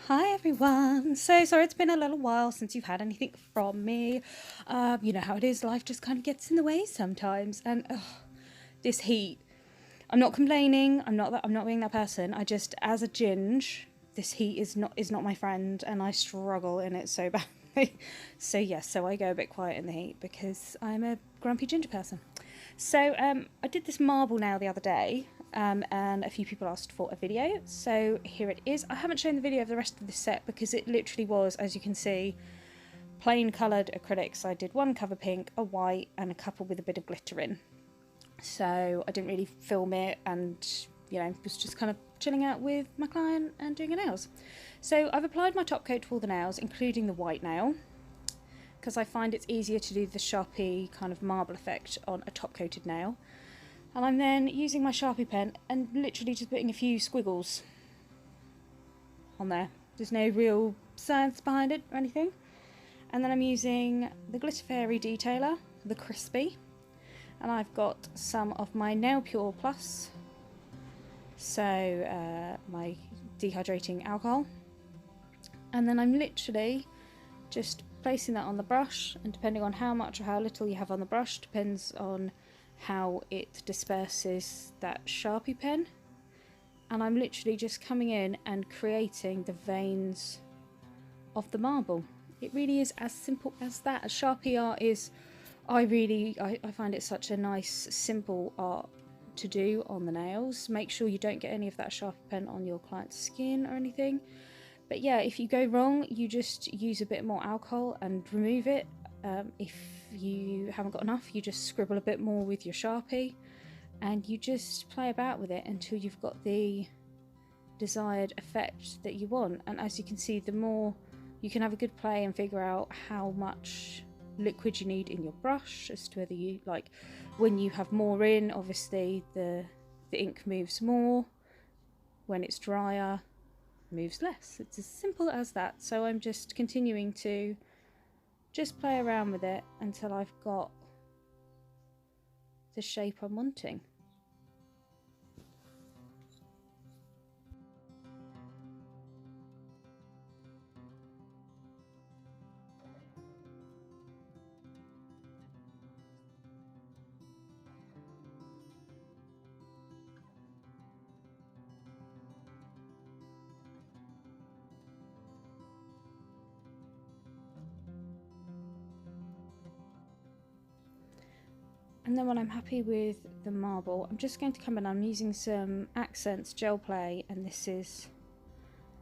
Hi everyone. So sorry it's been a little while since you've had anything from me. You know how it is, life just kind of gets in the way sometimes, and this heat. I'm not complaining. I'm not being that person. I just, as a ginge, this heat is not my friend, and I struggle in it so badly. So yes, so I go a bit quiet in the heat because I'm a grumpy ginger person. So I did this marble now the other day. And a few people asked for a video, so here it is. I haven't shown the video of the rest of the set because it literally was, as you can see, plain coloured acrylics. I did one cover pink, a white, and a couple with a bit of glitter in. So I didn't really film it, and you know, was just kind of chilling out with my client and doing her nails. So I've applied my top coat to all the nails, including the white nail, because I find it's easier to do the Sharpie kind of marble effect on a top coated nail. And I'm then using my Sharpie pen and literally just putting a few squiggles on there. There's no real science behind it or anything. And then I'm using the Glitter Fairy Detailer, the Crispy. And I've got some of my Nail Pure Plus. So my dehydrating alcohol. And then I'm literally just placing that on the brush. And depending on how much or how little you have on the brush, depends on how it disperses that Sharpie pen, and I'm literally just coming in and creating the veins of the marble. It really is as simple as that. Sharpie art is, I find it such a nice simple art to do on the nails. Make sure you don't get any of that Sharpie pen on your client's skin or anything, but yeah, if you go wrong, you just use a bit more alcohol and remove it. If you haven't got enough, you just scribble a bit more with your Sharpie and you just play about with it until you've got the desired effect that you want. And as you can see, the more you can have a good play and figure out how much liquid you need in your brush, as to whether you like, when you have more in, obviously the ink moves more. When it's drier, moves less. It's as simple as that. So I'm just continuing to just play around with it until I've got the shape I'm wanting. And then when I'm happy with the marble, I'm just going to come in. I'm using some Accents Gel Play, and this is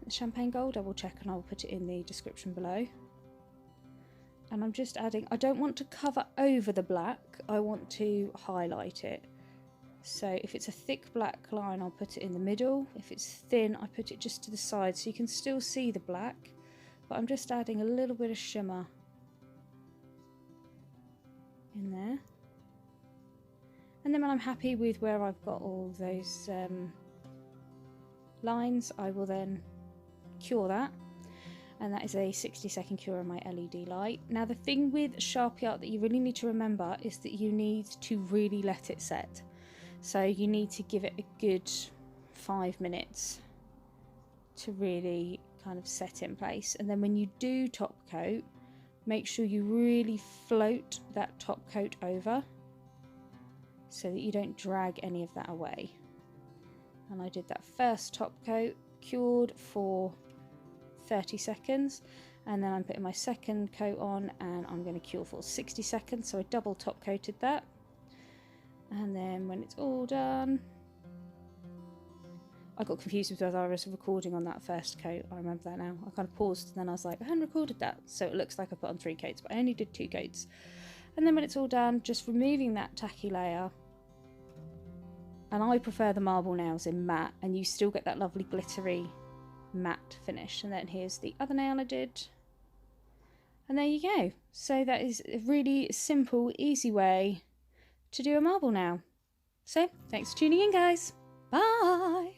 Champagne Gold. I will check and I'll put it in the description below. And I'm just adding, I don't want to cover over the black, I want to highlight it. So if it's a thick black line, I'll put it in the middle. If it's thin, I put it just to the side so you can still see the black, but I'm just adding a little bit of shimmer in there. And then when I'm happy with where I've got all those lines, I will then cure that. And that is a 60-second cure on my LED light. Now the thing with Sharpie art that you really need to remember is that you need to really let it set. So you need to give it a good 5 minutes to really kind of set in place. And then when you do top coat, make sure you really float that top coat over, so that you don't drag any of that away. And I did that first top coat, cured for 30 seconds, and then I'm putting my second coat on and I'm going to cure for 60 seconds, so I double top coated that. And then when it's all done, I got confused with whether I was recording on that first coat. I remember that now. I kind of paused and then I was like, I hadn't recorded that, so it looks like I put on 3 coats, but I only did 2 coats. And then when it's all done, just removing that tacky layer. And I prefer the marble nails in matte, and you still get that lovely glittery matte finish. And then here's the other nail I did. And there you go. So that is a really simple, easy way to do a marble nail. So thanks for tuning in, guys. Bye!